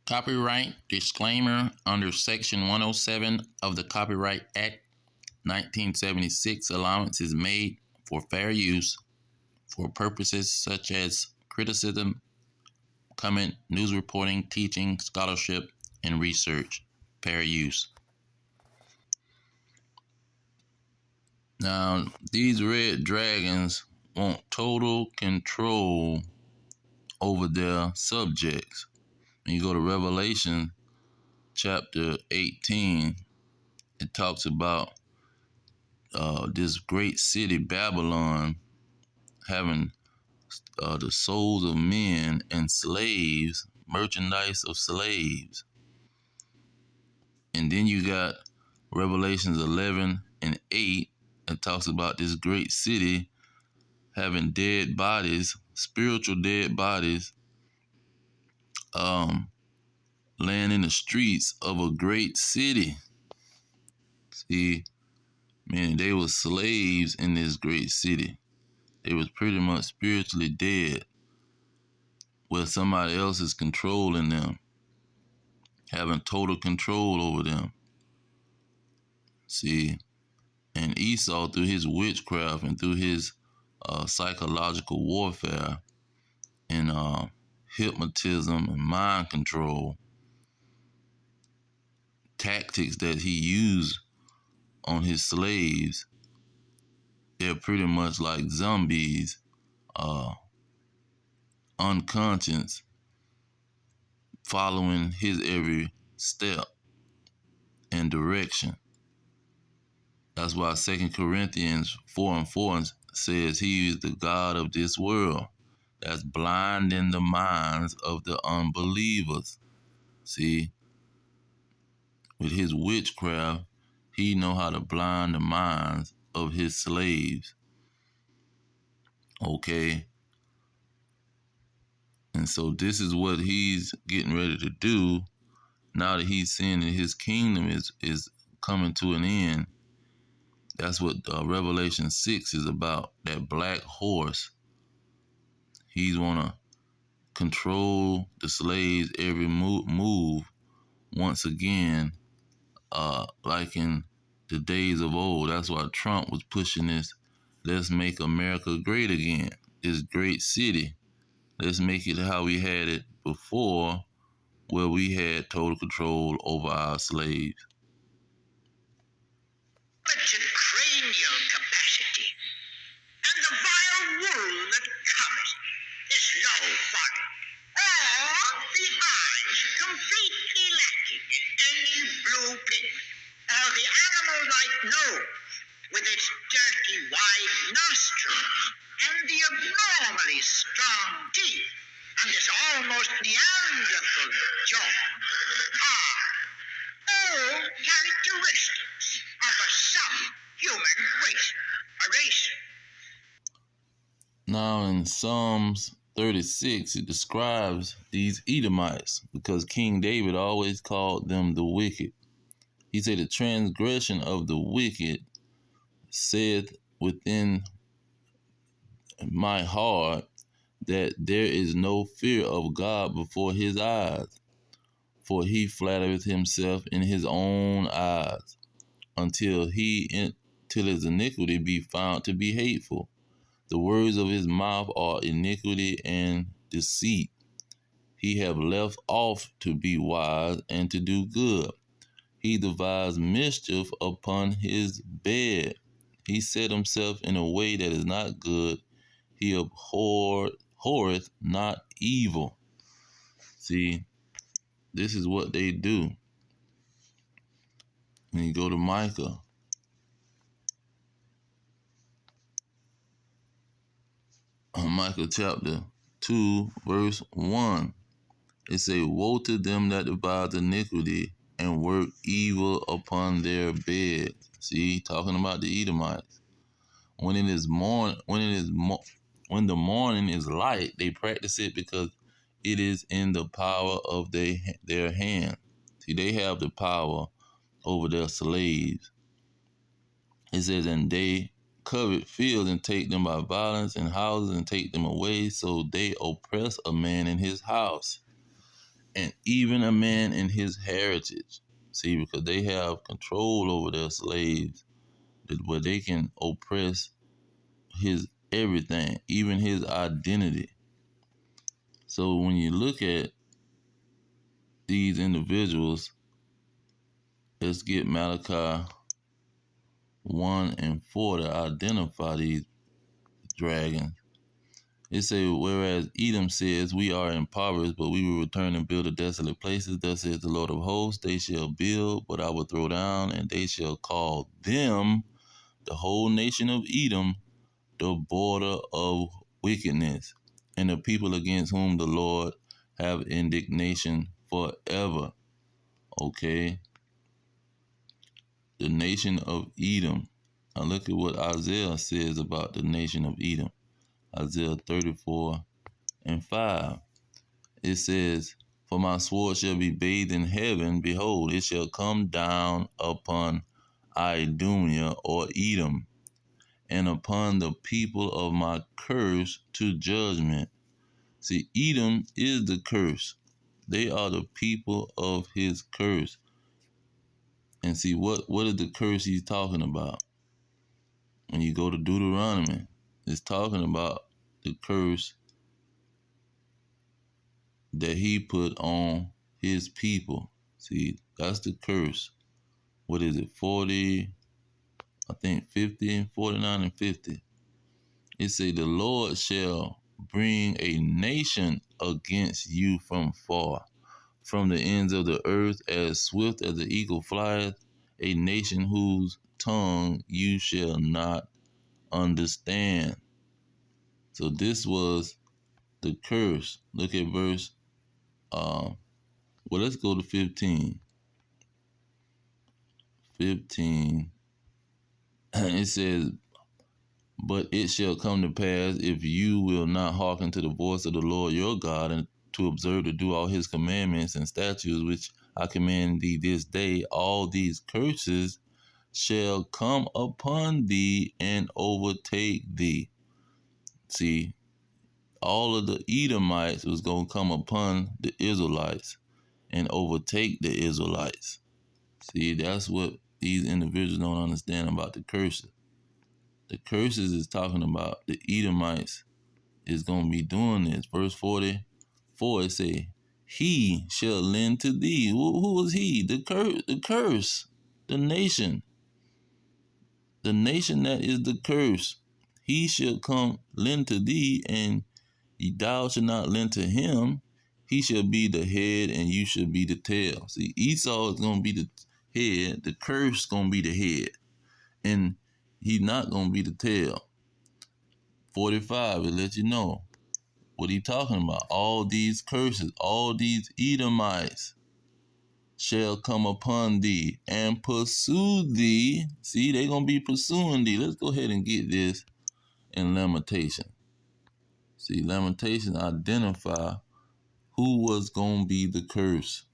Copyright disclaimer under Section 107 of the Copyright Act 1976, allowance is made for fair use for purposes such as criticism, comment, news reporting, teaching, scholarship, and research. Fair use. Now, these red dragons want total control over their subjects. When you go to Revelation chapter 18, it talks about this great city, Babylon, having the souls of men and slaves, merchandise of slaves. And then you got Revelations 11 and 8, it talks about this great city having dead bodies, spiritual dead bodies, laying in the streets of a great city. See, meaning they were slaves in this great city. They was pretty much spiritually dead, where somebody else is controlling them, having total control over them. See, and Esau, through his witchcraft and through his psychological warfare and hypnotism and mind control tactics that he used on his slaves, they're pretty much like zombies, unconscious, following his every step and direction. That's why 2 Corinthians 4:4 says he is the God of this world, that's blinding the minds of the unbelievers. See, with his witchcraft, he know how to blind the minds of his slaves. Okay? And so this is what he's getting ready to do now that he's seeing that his kingdom is coming to an end. That's what Revelation 6 is about, that black horse. He's want to control the slaves' every move once again, like in the days of old. That's why Trump was pushing this, let's make America great again, this great city. Let's make it how we had it before, where we had total control over our slaves. Cranial capacity, and the vile wool that covers it is low for it, or the eyes completely lacking in any blue pigment, or the animal-like nose with its dirty wide nostrils, and the abnormally strong teeth, and this almost Neanderthal jaw are all characteristics of a subhuman race, a race. Now in Psalms 36, it describes these Edomites, because King David always called them the wicked. He said, the transgression of the wicked saith within my heart that there is no fear of God before his eyes, for he flattereth himself in his own eyes, until his iniquity be found to be hateful. The words of his mouth are iniquity and deceit. He have left off to be wise and to do good. He devised mischief upon his bed. He set himself in a way that is not good. He abhorreth not evil. See, this is what they do. When you go to Micah, Micah chapter 2, verse 1, it say, woe to them that devise iniquity and work evil upon their beds. See, talking about the Edomites. When the morning is light, they practice it because it is in the power of their hand. See, they have the power over their slaves. It says, and they covet fields and take them by violence, and houses and take them away, so they oppress a man in his house. and even a man in his heritage. See, because they have control over their slaves, where they can oppress his everything, even his identity. So when you look at these individuals, let's get Malachi 1 and 4 to identify these dragons. It says, whereas Edom says, we are impoverished, but we will return and build the desolate places. Thus says the Lord of hosts, they shall build, but I will throw down, and they shall call them, the whole nation of Edom, the border of wickedness, and the people against whom the Lord have indignation forever. Okay, the nation of Edom. Now look at what Isaiah says about the nation of Edom. Isaiah 34 and 5. It says, for my sword shall be bathed in heaven. Behold, it shall come down upon Idumea or Edom, and upon the people of my curse to judgment. See, Edom is the curse. They are the people of his curse. And see, what is the curse he's talking about? When you go to Deuteronomy, it's talking about the curse that he put on his people. See, that's the curse. What is it? 40, I think 50, 49 and 50. It say the Lord shall bring a nation against you from far, from the ends of the earth, as swift as the eagle flieth, a nation whose tongue you shall not understand. So this was the curse. Look at verse, well, let's go to 15. 15. It says, but it shall come to pass, if you will not hearken to the voice of the Lord your God, and to observe to do all his commandments and statutes which I command thee this day, all these curses shall come upon thee and overtake thee. See, all of the Edomites was going to come upon the Israelites and overtake the Israelites. See, that's what these individuals don't understand about the curses. The curses is talking about the Edomites is going to be doing this. Verse 44, it say, he shall lend to thee. Who was he? The curse, the nation. The nation that is the curse. He shall come lend to thee, and thou shalt not lend to him. He shall be the head, and you shall be the tail. See, Esau is going to be the head. The curse is going to be the head, and he's not going to be the tail. 45, it lets you know what he talking about. All these curses, all these Edomites shall come upon thee and pursue thee. See, they're going to be pursuing thee. Let's go ahead and get this in Lamentation. See, Lamentation identify who was going to be the curse.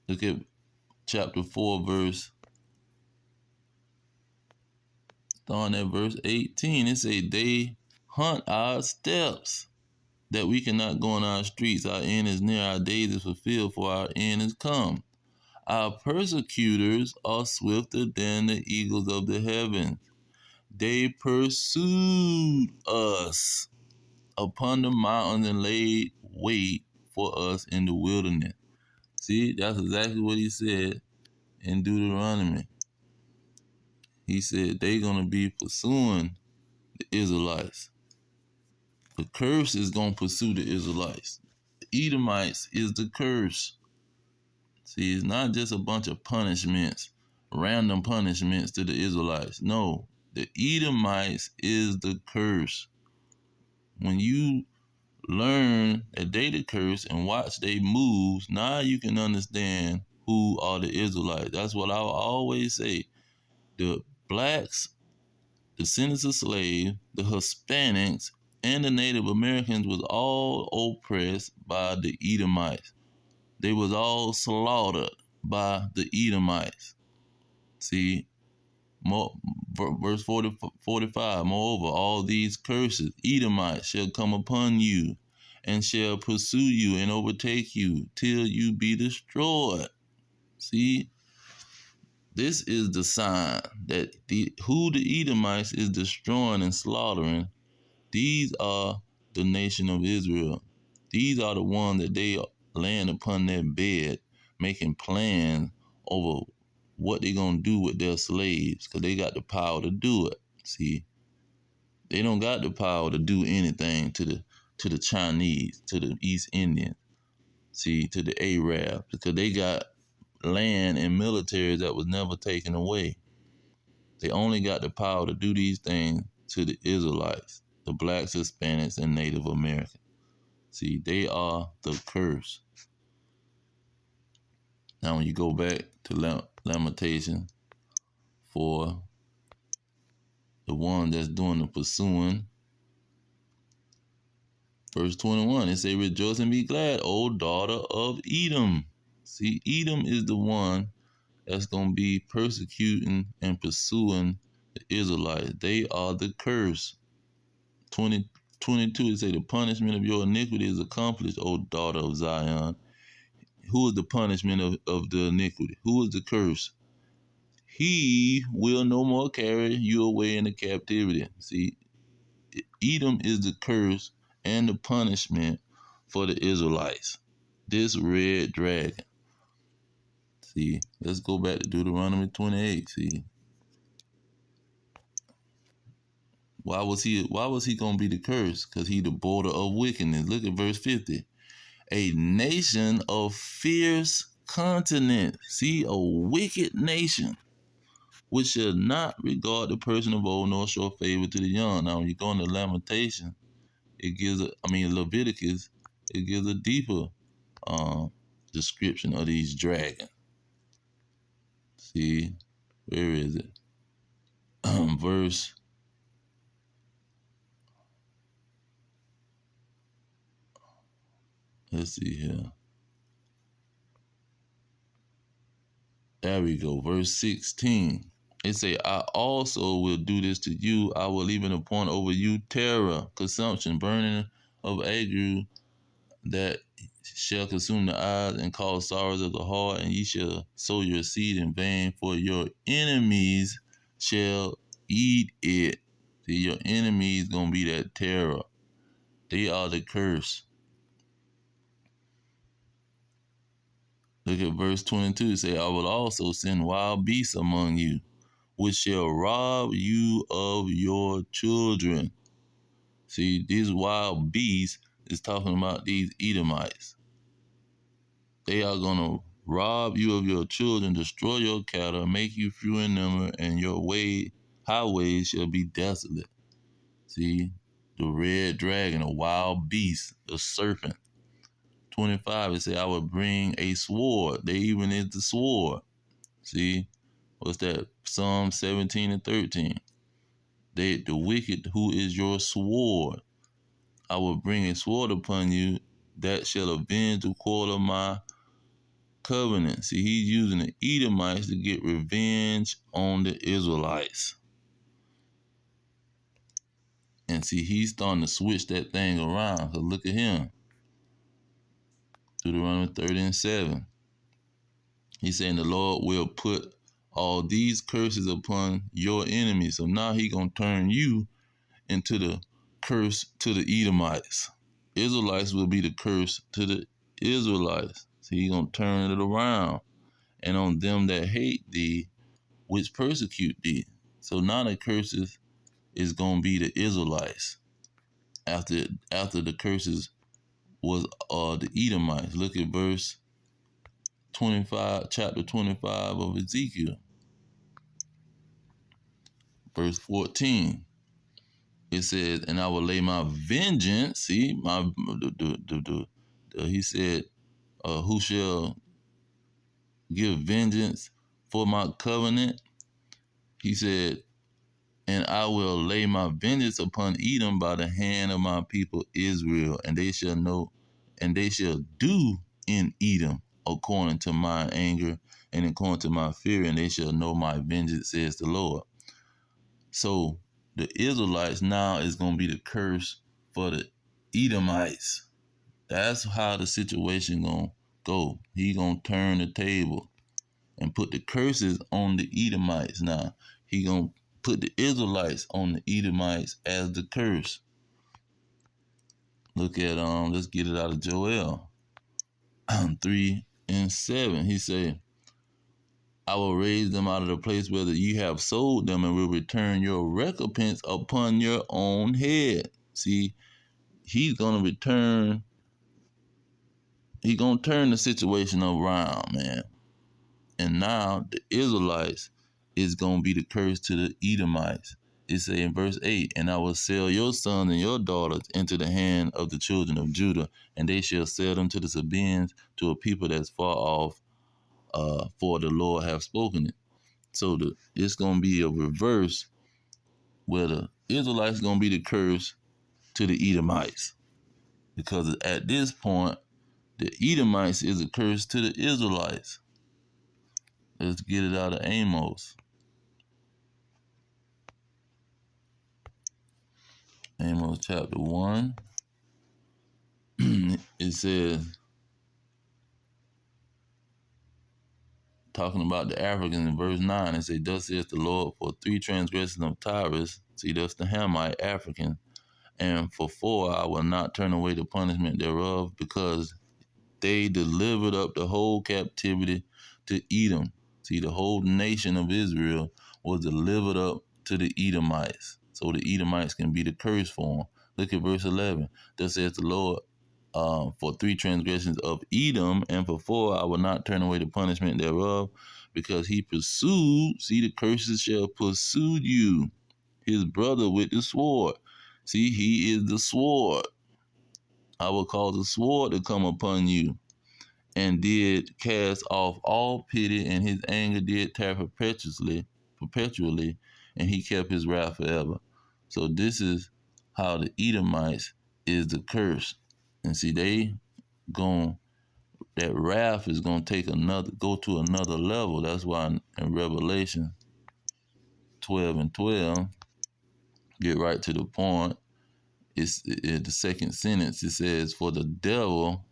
Look at chapter 4, starting at verse 18. It say, they hunt our steps, that we cannot go in our streets. Our end is near, our days is fulfilled, for our end is come. Our persecutors are swifter than the eagles of the heavens. They pursued us upon the mountains and laid wait for us in the wilderness. See, that's exactly what he said in Deuteronomy. He said they're going to be pursuing the Israelites. The curse is going to pursue the Israelites. The Edomites is the curse. See, it's not just a bunch of punishments, random punishments to the Israelites. No, the Edomites is the curse. When you learn that they the curse and watch they moves, now you can understand who are the Israelites. That's what I always say. The blacks, descendants of slaves, the Hispanics, and the Native Americans was all oppressed by the Edomites. They was all slaughtered by the Edomites. See, verse 45, moreover, all these curses, Edomites, shall come upon you and shall pursue you and overtake you till you be destroyed. See, this is the sign that who the Edomites is destroying and slaughtering. These are the nation of Israel. These are the ones that they are laying upon their bed, making plans over what they're gonna do with their slaves, because they got the power to do it. See, they don't got the power to do anything to the Chinese, to the East Indians, see, to the Arabs, because they got land and military that was never taken away. They only got the power to do these things to the Israelites, the blacks, Hispanics, and Native Americans. See, they are the curse. Now, when you go back to Lamentation for the one that's doing the pursuing, verse 21, it say, rejoice and be glad, O daughter of Edom. See, Edom is the one that's going to be persecuting and pursuing the Israelites. They are the curse. 22, it say, the punishment of your iniquity is accomplished, O daughter of Zion. Who is the punishment of the iniquity? Who is the curse? He will no more carry you away into captivity. See, Edom is the curse and the punishment for the Israelites. This red dragon. See, let's go back to Deuteronomy 28. See, why was he gonna be the curse? Because he the border of wickedness. Look at verse 50. A nation of fierce continent. See, a wicked nation, which shall not regard the person of old nor show favor to the young. Now, when you go into Lamentation, it gives Leviticus, it gives a deeper description of these dragons. See, where is it? Verse, let's see here. There we go, verse 16. It say, I also will do this to you. I will even appoint over you terror, consumption, burning of ague, that shall consume the eyes and cause sorrows of the heart, and ye shall sow your seed in vain, for your enemies shall eat it. See, your enemies gonna be that terror. They are the curse. Look at verse 22. It say, I will also send wild beasts among you, which shall rob you of your children. See, these wild beasts is talking about these Edomites. They are going to rob you of your children, destroy your cattle, make you few in number, and your highways shall be desolate. See, the red dragon, a wild beast, the serpent. 25, it say, I will bring a sword. They even is the sword. See, what's that? Psalm 17 and 13. The wicked who is your sword. I will bring a sword upon you that shall avenge the quarrel of my covenant. See, he's using the Edomites to get revenge on the Israelites. And see, he's starting to switch that thing around. So look at him. Deuteronomy 30 and 7. He's saying the Lord will put all these curses upon your enemies. So now he's going to turn you into the curse to the Edomites. Israelites will be the curse to the Israelites. So he's going to turn it around. And on them that hate thee, which persecute thee. So now the curses is going to be the Israelites. After the curses was the Edomites. Look at verse 25, chapter 25 of Ezekiel. Verse 14. It says, and I will lay my vengeance. See, he said, who shall give vengeance for my covenant? He said, and I will lay my vengeance upon Edom by the hand of my people Israel, and they shall know, and they shall do in Edom according to my anger and according to my fear, and they shall know my vengeance, says the Lord. So the Israelites now is going to be the curse for the Edomites. That's how the situation gonna go. He gonna turn the table and put the curses on the Edomites. Now he gonna put the Israelites on the Edomites as the curse. Look at let's get it out of Joel 3:7. He said, I will raise them out of the place where you have sold them and will return your recompense upon your own head. See, he's gonna return, he's gonna turn the situation around, man. And now the Israelites is gonna be the curse to the Edomites. It say in verse 8, and I will sell your sons and your daughters into the hand of the children of Judah, and they shall sell them to the Sabaeans, to a people that's far off, for the Lord have spoken it. So it's gonna be a reverse where the Israelites gonna be the curse to the Edomites. Because at this point, the Edomites is a curse to the Israelites. Let's get it out of Amos. Amos chapter 1. It says, talking about the Africans in verse 9, it says, thus says the Lord, for 3 transgressions of Tyrus, see that's the Hamite African, and for 4 I will not turn away the punishment thereof, because they delivered up the whole captivity to Edom. See, the whole nation of Israel was delivered up to the Edomites. So the Edomites can be the curse for them. Look at verse 11. Thus says the Lord, for 3 transgressions of Edom, and for 4 I will not turn away the punishment thereof, because he pursued, see, the curses shall pursue you, his brother with the sword. See, he is the sword. I will cause the sword to come upon you, and did cast off all pity, and his anger did tear perpetually, and he kept his wrath forever. So this is how the Edomites is the curse. And see, that wrath is gonna go to another level. That's why in Revelation 12:12, get right to the point. It's the second sentence. It says, for the devil,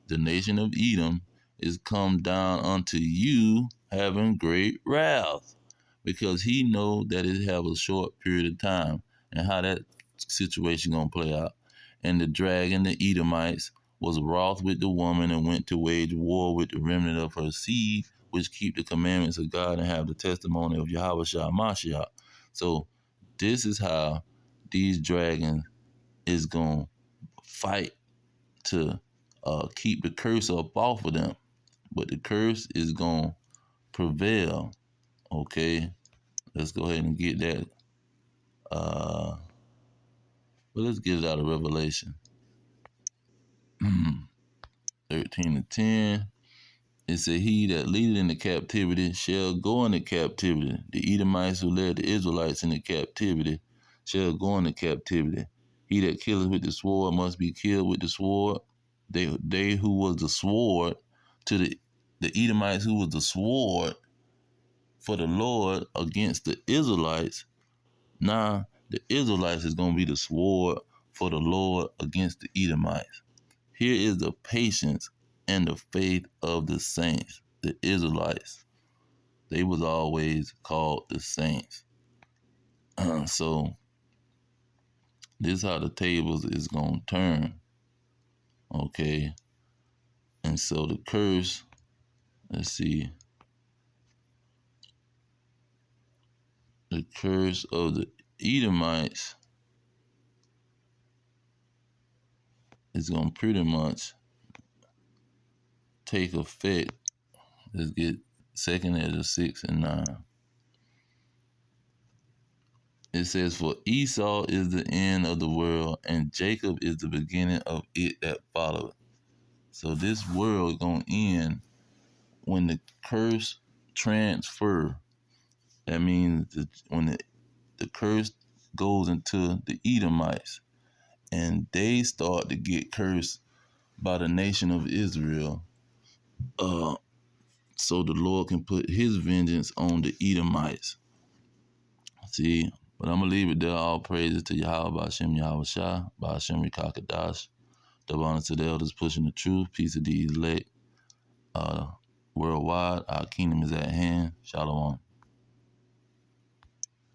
the nation of Edom, is come down unto you having great wrath, because he know that it have a short period of time. And how that situation gonna play out. And the dragon, the Edomites, was wroth with the woman, and went to wage war with the remnant of her seed, which keep the commandments of God and have the testimony of Yahweh Shah Mashiach. So this is how these dragons is gonna fight to keep the curse up off of them. But the curse is going to prevail. Okay, let's go ahead and get that. But let's get it out of Revelation 13:10. It said, he that leadeth in the captivity shall go into captivity. The Edomites who led the Israelites into captivity shall go into captivity. He that killeth with the sword must be killed with the sword. They who was the sword to the Edomites, who was the sword for the Lord against the Israelites. Now the Israelites is going to be the sword for the Lord against the Edomites. Here is the patience and the faith of the saints, the Israelites. They was always called the saints. So this is how the tables is going to turn. Okay. And so the curse, let's see, the curse of the Edomites is going to pretty much take effect. Let's get 2nd Ezra 6:9. It says, for Esau is the end of the world, and Jacob is the beginning of it that followeth. So this world is going to end when the curse transfer. That means when the curse goes into the Edomites, and they start to get cursed by the nation of Israel, so the Lord can put his vengeance on the Edomites. See, but I'm going to leave it there. All praises to Yahweh Ba'ashem Yahweh Shah, Ba'ashem Rikakadash, Double honor to the elders pushing the truth. Peace to the elect. Worldwide, our kingdom is at hand. Shalom.